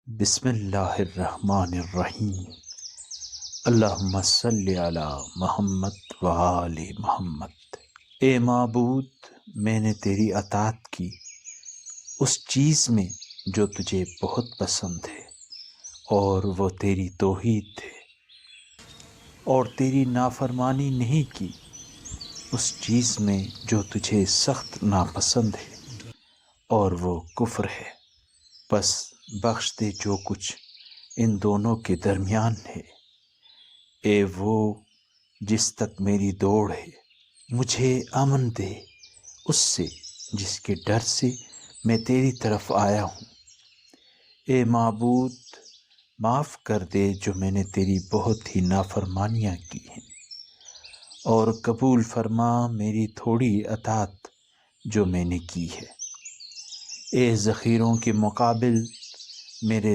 بسم اللہ الرحمن الرحیم۔ اللہم صلی علی محمد وآل محمد۔ اے معبود، میں نے تیری اطاعت کی اس چیز میں جو تجھے بہت پسند ہے، اور وہ تیری توحید ہے، اور تیری نافرمانی نہیں کی اس چیز میں جو تجھے سخت ناپسند ہے، اور وہ کفر ہے۔ بس بخش دے جو کچھ ان دونوں کے درمیان ہے، اے وہ جس تک میری دوڑ ہے، مجھے امن دے اس سے جس کے ڈر سے میں تیری طرف آیا ہوں۔ اے معبود، معاف کر دے جو میں نے تیری بہت ہی نافرمانیاں کی ہیں، اور قبول فرما میری تھوڑی اطاعت جو میں نے کی ہے۔ اے ذخیروں کے مقابل میرے